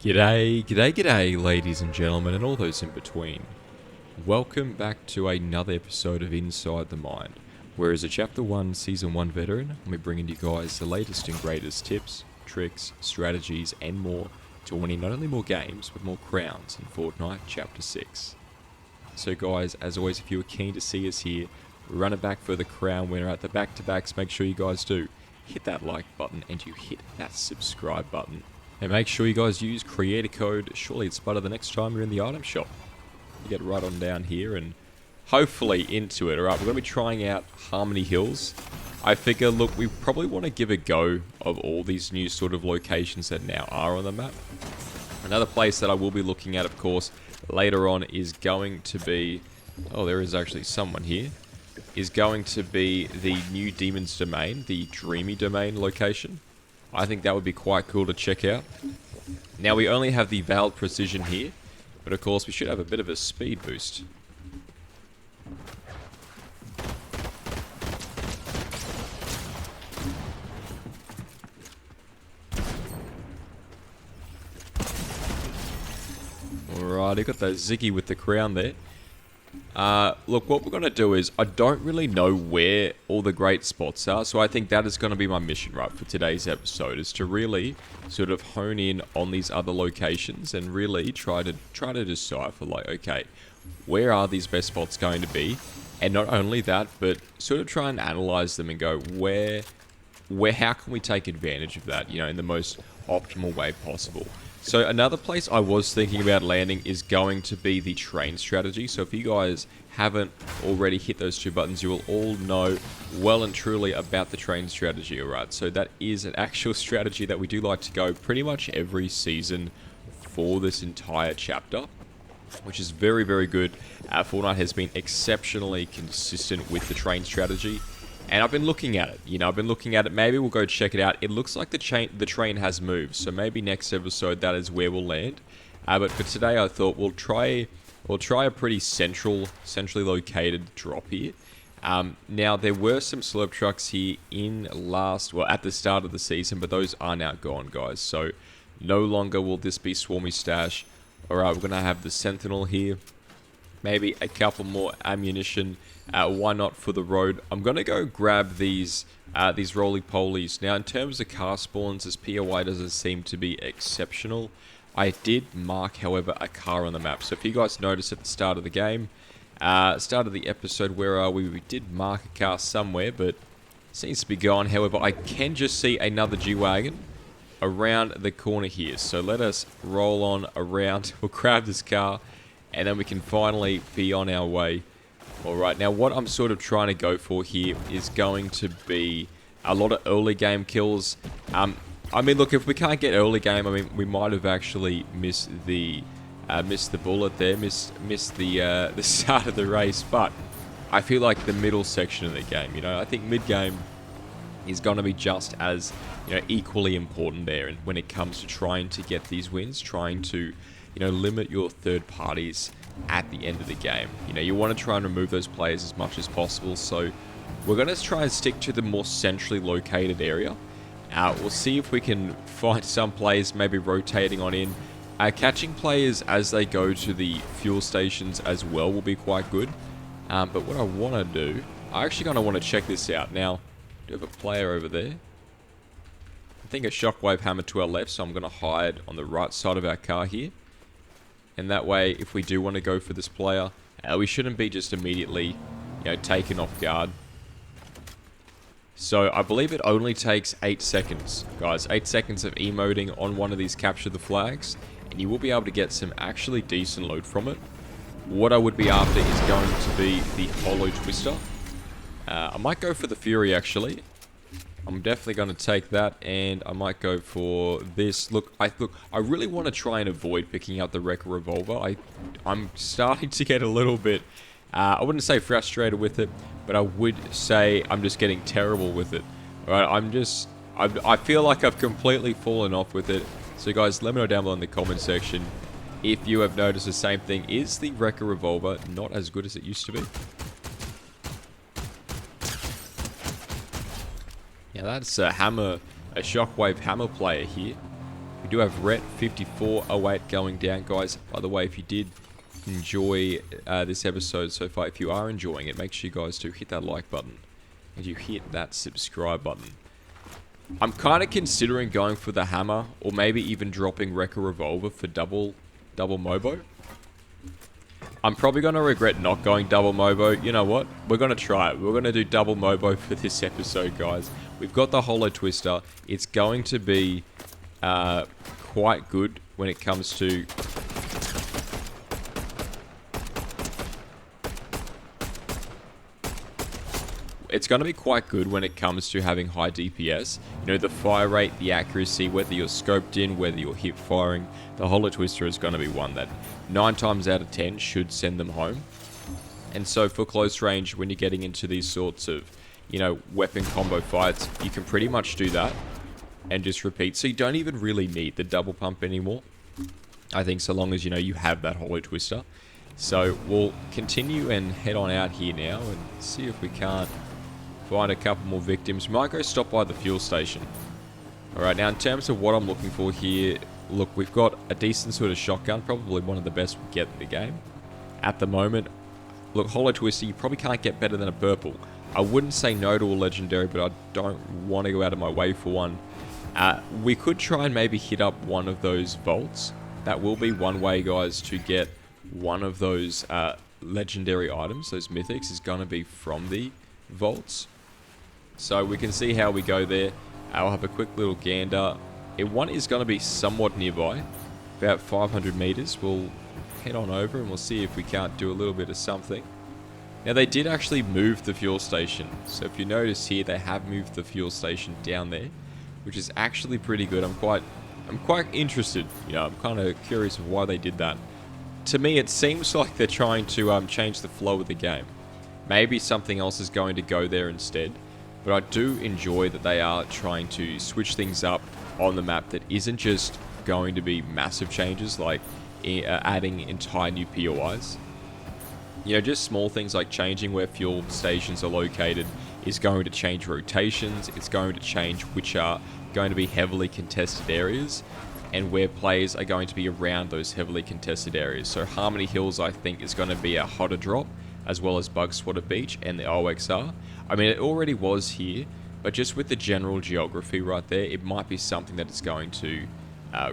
G'day, ladies and gentlemen, and all those in between. Welcome back to another episode of Inside the Mind, where as a Chapter 1 Season 1 veteran, I'll be bringing you guys the latest and greatest tips, tricks, strategies, and more to winning not only more games, but more crowns in Fortnite Chapter 6. So guys, as always, if you are keen to see us here, run it back for the crown winner at the back-to-backs, make sure you guys do hit that like button and you hit that subscribe button. And make sure you guys use creator code SurelyItsButter the next time you're in the item shop. You get right on down here and hopefully into it. Alright, we're going to be trying out Harmony Hills. I figure, look, we probably want to give a go of all these new sort of locations that now are on the map. Another place that I will be looking at, of course, later on is going to be... Oh, there is actually someone here. Is going to be the new Demon's Domain, the Dreamy Domain location. I think that would be quite cool to check out. Now, we only have the Veiled Precision here, but of course we should have a bit of a speed boost. Alright, I got that Ziggy with the crown there. Look, what we're going to do is, I don't really know where all the great spots are, so I think that is going to be my mission, right, for today's episode, is to really sort of hone in on these other locations and really try to decipher, like, okay, where are these best spots going to be? And not only that, but sort of try and analyze them and go, how can we take advantage of that, you know, in the most optimal way possible? So another place I was thinking about landing is going to be the train strategy. So if you guys haven't already hit those two buttons, you will all know well and truly about the train strategy, alright? So that is an actual strategy that we do like to go pretty much every season for this entire chapter, which is very, very good. Fortnite has been exceptionally consistent with the train strategy. And I've been looking at it, you know, maybe we'll go check it out. It looks like the train has moved, so maybe next episode that is where we'll land. But for today I thought we'll try a pretty centrally located drop here. Now there were some slurp trucks here at the start of the season, but those are now gone, guys. So no longer will this be Swarmy Stash. Alright, we're gonna have the Sentinel here. Maybe a couple more ammunition. Why not for the road? I'm gonna go grab these roly-polies. Now, in terms of car spawns, this POI doesn't seem to be exceptional. I did mark, however, a car on the map. So if you guys notice at the start of the game, start of the episode, where are we? We did mark a car somewhere, but it seems to be gone. However, I can just see another G-Wagon around the corner here. So let us roll on around. We'll grab this car, and then we can finally be on our way. Alright, now what I'm sort of trying to go for here is going to be a lot of early game kills. I mean, look, if we can't get early game, I mean, we might have actually missed the bullet there, missed the start of the race, but I feel like the middle section of the game, you know, I think mid-game is going to be just as, you know, equally important there, and when it comes to trying to get these wins, trying to, you know, limit your third parties at the end of the game. You know, you want to try and remove those players as much as possible, so we're going to try and stick to the more centrally located area. We'll see if we can find some players maybe rotating on in. Catching players as they go to the fuel stations as well will be quite good. But what I want to do, I actually kind of want to check this out. Now, do have a player over there. I think a shockwave hammer to our left, so I'm going to hide on the right side of our car here. And that way, if we do want to go for this player, we shouldn't be just immediately, you know, taken off guard. So I believe it only takes 8 seconds, guys. 8 seconds of emoting on one of these capture the flags, and you will be able to get some actually decent loot from it. What I would be after is going to be the Hollow Twister. I might go for the Fury, actually. I'm definitely going to take that, and I might go for this. Look, I really want to try and avoid picking up the Wrecker Revolver. I'm starting to get a little bit, I wouldn't say frustrated with it, but I would say I'm just getting terrible with it. Alright, I feel like I've completely fallen off with it. So guys, let me know down below in the comment section if you have noticed the same thing. Is the Wrecker Revolver not as good as it used to be? Yeah, that's a Shockwave Hammer player here. We do have Rhett 5408 going down, guys. By the way, if you did enjoy this episode so far, if you are enjoying it, make sure you guys do hit that like button and you hit that subscribe button. I'm kind of considering going for the hammer, or maybe even dropping Wrecker Revolver for double Mobo. I'm probably going to regret not going double Mobo. You know what? We're going to try it. We're going to do double Mobo for this episode, guys. We've got the Holo Twister. It's going to be quite good when it comes to... It's going to be quite good when it comes to having high DPS. You know, the fire rate, the accuracy, whether you're scoped in, whether you're hip firing, the Holo Twister is going to be one that 9 times out of 10 should send them home. And so for close range, when you're getting into these sorts of, you know, weapon combo fights, you can pretty much do that and just repeat. So you don't even really need the double pump anymore. I think so long as, you know, you have that Holo Twister. So we'll continue and head on out here now and see if we can't find a couple more victims. We might go stop by the fuel station. Alright, now in terms of what I'm looking for here, look, we've got a decent sort of shotgun, probably one of the best we get in the game at the moment. Look, Holo Twister, you probably can't get better than a purple. I wouldn't say no to a legendary, but I don't want to go out of my way for one. We could try and maybe hit up one of those vaults. That will be one way, guys, to get one of those legendary items, those mythics, is going to be from the vaults. So we can see how we go there. I'll have a quick little gander. One is going to be somewhat nearby, about 500 meters. We'll head on over and we'll see if we can't do a little bit of something. Now they did actually move the fuel station. So if you notice here, they have moved the fuel station down there, which is actually pretty good. I'm quite interested. You know, I'm kind of curious of why they did that. To me, it seems like they're trying to change the flow of the game. Maybe something else is going to go there instead. But I do enjoy that they are trying to switch things up on the map that isn't just going to be massive changes like adding entire new POIs. You know, just small things like changing where fuel stations are located is going to change rotations. It's going to change which are going to be heavily contested areas and where players are going to be around those heavily contested areas. So Harmony Hills, I think, is going to be a hotter drop, as well as Bug Swatter Beach and the OXR. I mean, it already was here, but just with the general geography right there, it might be something that is going to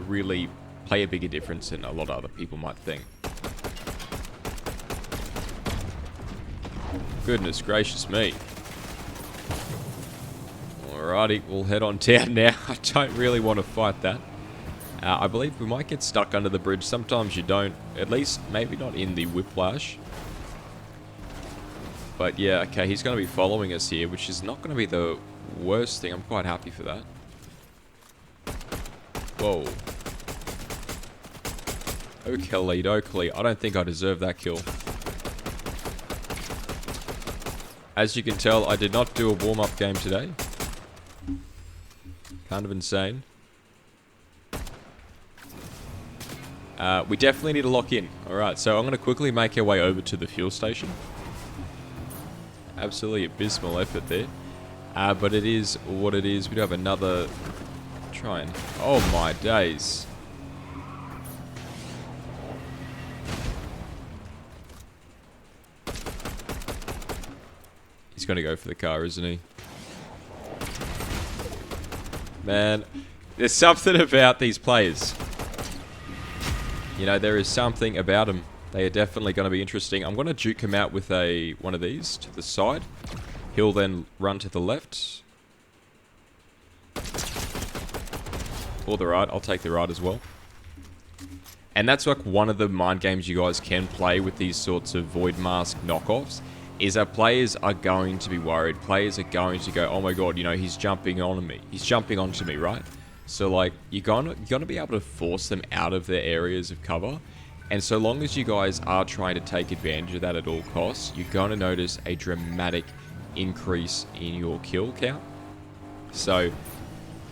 really play a bigger difference than a lot of other people might think. Goodness gracious me. Alrighty, we'll head on down now. I don't really want to fight that. I believe we might get stuck under the bridge. Sometimes you don't. At least, maybe not in the Whiplash. But yeah, okay, he's going to be following us here, which is not going to be the worst thing. I'm quite happy for that. Whoa. Oakley, Oakley. I don't think I deserve that kill. As you can tell, I did not do a warm-up game today. Kind of insane. We definitely need to lock in. Alright, so I'm going to quickly make our way over to the fuel station. Absolutely abysmal effort there. But it is what it is. We do have another... Try and... Oh my days. He's going to go for the car, isn't he? Man, there's something about these players. You know, there is something about them. They are definitely going to be interesting. I'm going to juke him out with one of these to the side. He'll then run to the left. Or the right. I'll take the right as well. And that's like one of the mind games you guys can play with these sorts of Void Mask knockoffs. Is that players are going to be worried. Players are going to go, oh my god, you know, he's jumping on me. He's jumping onto me, right? So like, you're gonna be able to force them out of their areas of cover. And so long as you guys are trying to take advantage of that at all costs, you're going to notice a dramatic increase in your kill count. So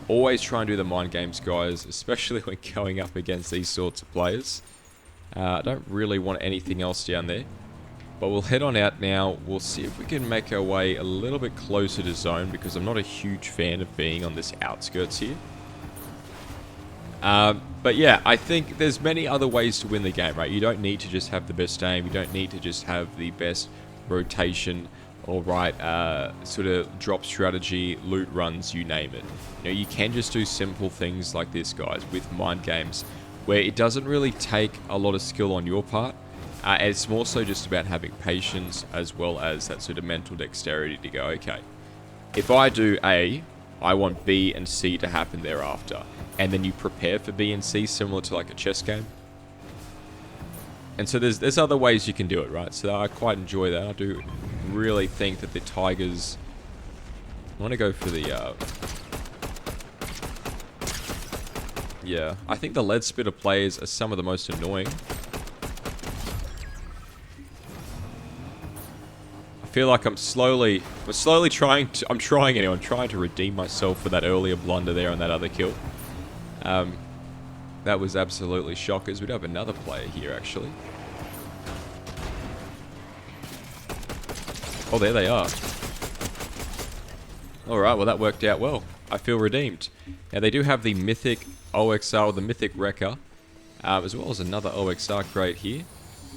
always try and do the mind games, guys, especially when going up against these sorts of players. I don't really want anything else down there. But we'll head on out now. We'll see if we can make our way a little bit closer to zone, because I'm not a huge fan of being on this outskirts here. But yeah, I think there's many other ways to win the game, right? You don't need to just have the best aim. You don't need to just have the best rotation or sort of drop strategy, loot runs, you name it. You know, you can just do simple things like this, guys, with mind games, where it doesn't really take a lot of skill on your part. And it's more so just about having patience as well as that sort of mental dexterity to go, okay, if I do A, I want B and C to happen thereafter. And then you prepare for B and C, similar to like a chess game. And so there's other ways you can do it, right? So I quite enjoy that. I do really think that the Tigers... I want to go for the... Yeah, I think the lead spitter players are some of the most annoying. I feel like I'm slowly trying to... I'm trying anyway. I'm trying to redeem myself for that earlier blunder there on that other kill. That was absolutely shockers. We do have another player here, actually. Oh, there they are. Alright, well that worked out well. I feel redeemed. Now they do have the mythic OXR, or the mythic Wrecker, as well as another OXR crate here.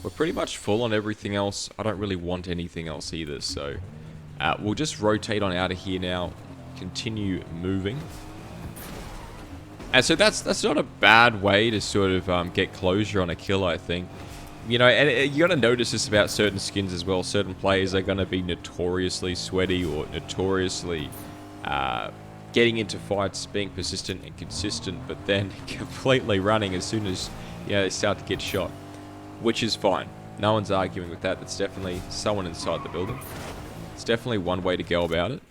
We're pretty much full on everything else. I don't really want anything else either, so... we'll just rotate on out of here now. Continue moving. And so that's not a bad way to sort of get closure on a kill, I think. You know, and you got to notice this about certain skins as well. Certain players are going to be notoriously sweaty or notoriously getting into fights, being persistent and consistent, but then completely running as soon as, you know, they start to get shot, which is fine. No one's arguing with that. That's definitely someone inside the building. It's definitely one way to go about it.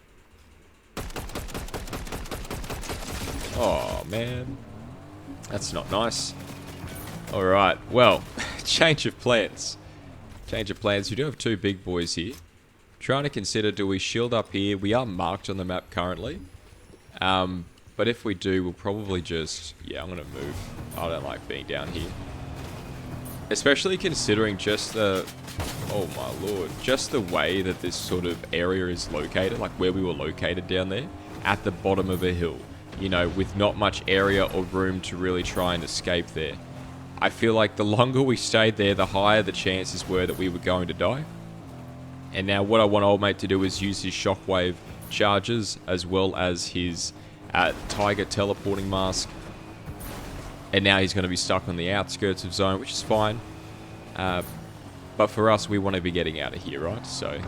Oh, man. That's not nice. Alright, well, change of plans. Change of plans. We do have two big boys here. Trying to consider, do we shield up here? We are marked on the map currently. But if we do, we'll probably just... Yeah, I'm going to move. I don't like being down here. Especially considering just the... Oh my lord. Just the way that this sort of area is located, like where we were located down there, at the bottom of a hill. You know, with not much area or room to really try and escape there. I feel like the longer we stayed there, the higher the chances were that we were going to die. And now what I want old mate to do is use his shockwave charges as well as his tiger teleporting mask. And now he's going to be stuck on the outskirts of zone, which is fine. But for us, we want to be getting out of here, right? So...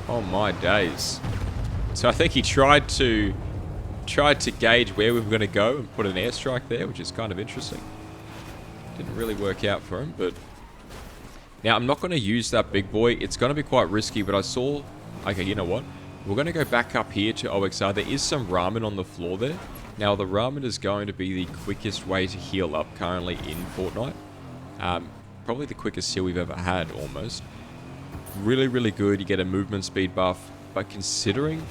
Oh my days. So I think he tried to gauge where we were going to go and put an airstrike there, which is kind of interesting. Didn't really work out for him, but... Now, I'm not going to use that big boy. It's going to be quite risky, but I saw... Okay, you know what? We're going to go back up here to OXR. There is some ramen on the floor there. Now, the ramen is going to be the quickest way to heal up currently in Fortnite. Probably the quickest heal we've ever had, almost. Really, really good. You get a movement speed buff. But considering...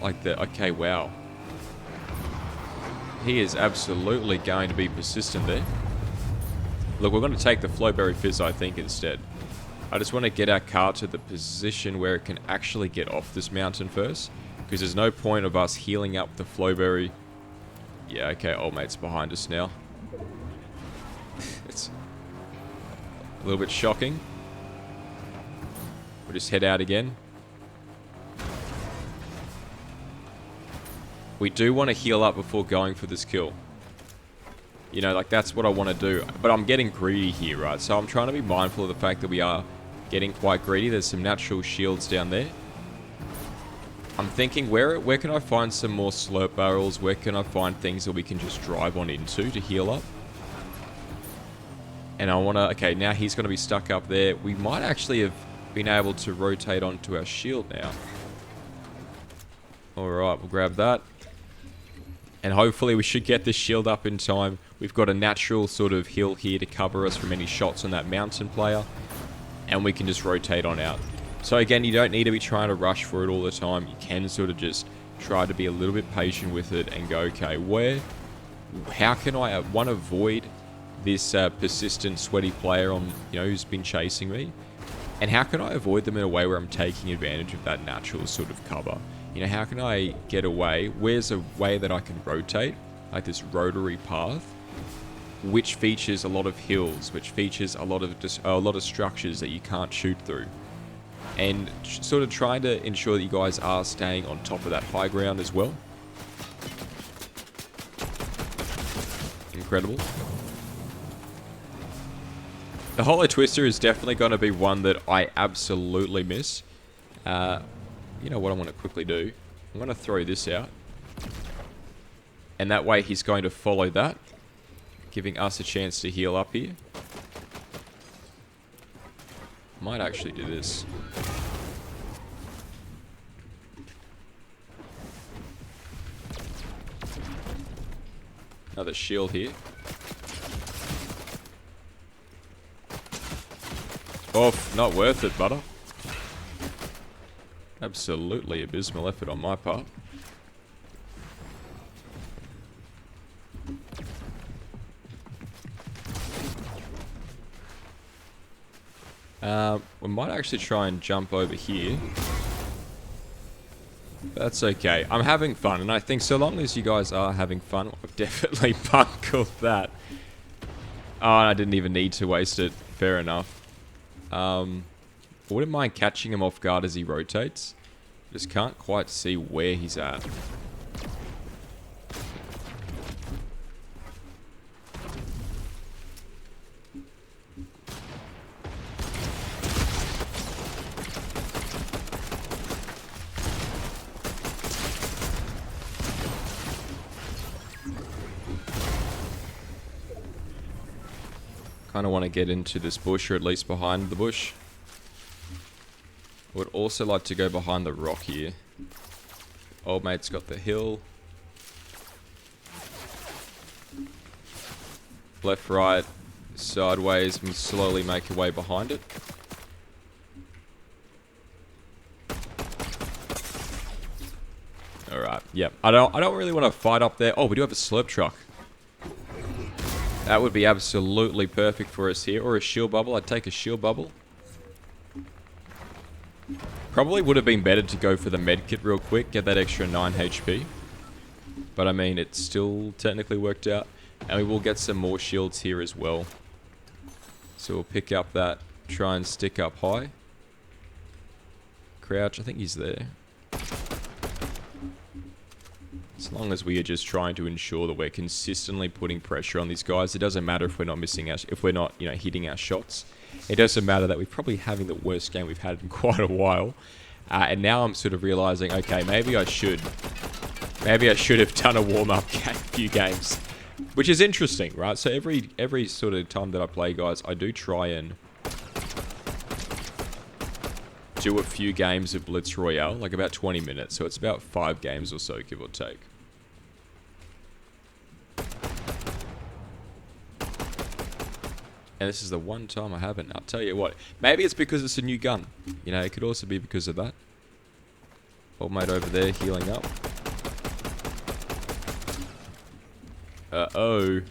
Like the... Okay, wow. He is absolutely going to be persistent there. Look, we're going to take the Flowberry Fizz, I think, instead. I just want to get our car to the position where it can actually get off this mountain first. Because there's no point of us healing up the Flowberry. Yeah, okay, old mate's behind us now. It's a little bit shocking. We'll just head out again. We do want to heal up before going for this kill. You know, like, that's what I want to do. But I'm getting greedy here, right? So I'm trying to be mindful of the fact that we are getting quite greedy. There's some natural shields down there. I'm thinking, where can I find some more slurp barrels? Where can I find things that we can just drive on into to heal up? And I want to... Okay, now he's going to be stuck up there. We might actually have been able to rotate onto our shield now. Alright, we'll grab that. And hopefully we should get this shield up in time. We've got a natural sort of hill here to cover us from any shots on that mountain player. And we can just rotate on out. So again, you don't need to be trying to rush for it all the time. You can sort of just try to be a little bit patient with it and go, okay, how can I, one, avoid this persistent, sweaty player on, you know, who's been chasing me? And how can I avoid them in a way where I'm taking advantage of that natural sort of cover? You know, how can I get away? Where's a way that I can rotate like this rotary path, which features a lot of hills, which features a lot of structures that you can't shoot through, and sort of trying to ensure that you guys are staying on top of that high ground as well. Incredible. The Hollow Twister is definitely going to be one that I absolutely miss. You know what I'm going to quickly do? I'm going to throw this out. And that way he's going to follow that, giving us a chance to heal up here. Might actually do this. Another shield here. Oh, not worth it, butter. Absolutely abysmal effort on my part. We might actually try and jump over here. That's okay. I'm having fun, and I think so long as you guys are having fun, I've definitely bungled that. Oh, and I didn't even need to waste it. Fair enough. I wouldn't mind catching him off guard as he rotates. Just can't quite see where he's at. Kind of want to get into this bush, or at least behind the bush. I would also like to go behind the rock here. Old mate's got the hill. Left, right, sideways, and slowly make your way behind it. Alright, yep. I don't really want to fight up there. Oh, we do have a slurp truck. That would be absolutely perfect for us here. Or a shield bubble. I'd take a shield bubble. Probably would have been better to go for the medkit real quick. Get that extra 9 HP. But I mean, it still technically worked out. And we will get some more shields here as well. So we'll pick up that. Try and stick up high. Crouch. I think he's there. As long as we are just trying to ensure that we're consistently putting pressure on these guys. It doesn't matter if we're not missing our, if we're not, hitting our shots. It doesn't matter that we're probably having the worst game we've had in quite a while. And now I'm sort of realizing, okay, maybe I should have done a warm-up few games, which is interesting, right? So every sort of time that I play, guys, I do try and do a few games of Blitz Royale, like about 20 minutes. So it's about 5 games or so, give or take. And this is the one time I haven't. I'll tell you what. Maybe it's because it's a new gun. It could also be because of that. Old mate over there healing up. Uh-oh.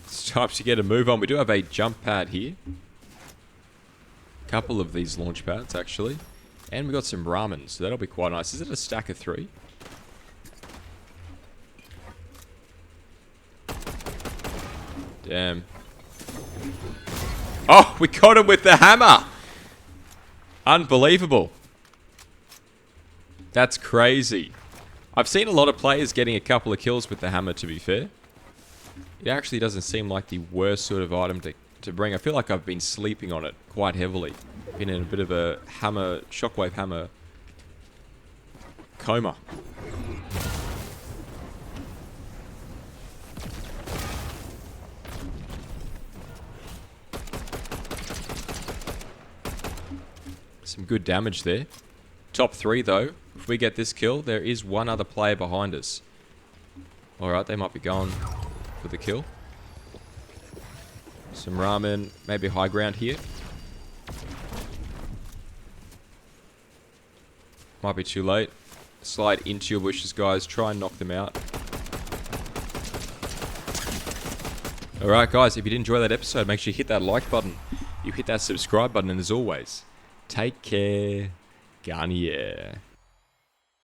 It's time to get a move on. We do have a jump pad here. Couple of these launch pads, actually. And we got some ramen, so that'll be quite nice. Is it a stack of 3? Damn. Oh, we got him with the hammer! Unbelievable. That's crazy. I've seen a lot of players getting a couple of kills with the hammer, to be fair. It actually doesn't seem like the worst sort of item to bring. I feel like I've been sleeping on it quite heavily. Been in a bit of a hammer, shockwave hammer coma. Some good damage there. Top 3 though. If we get this kill, there is one other player behind us. Alright, they might be going for the kill. Some ramen, maybe high ground here. Might be too late. Slide into your bushes, guys. Try and knock them out. Alright, guys, if you did enjoy that episode, make sure you hit that like button. You hit that subscribe button, and as always, take care. Garnier.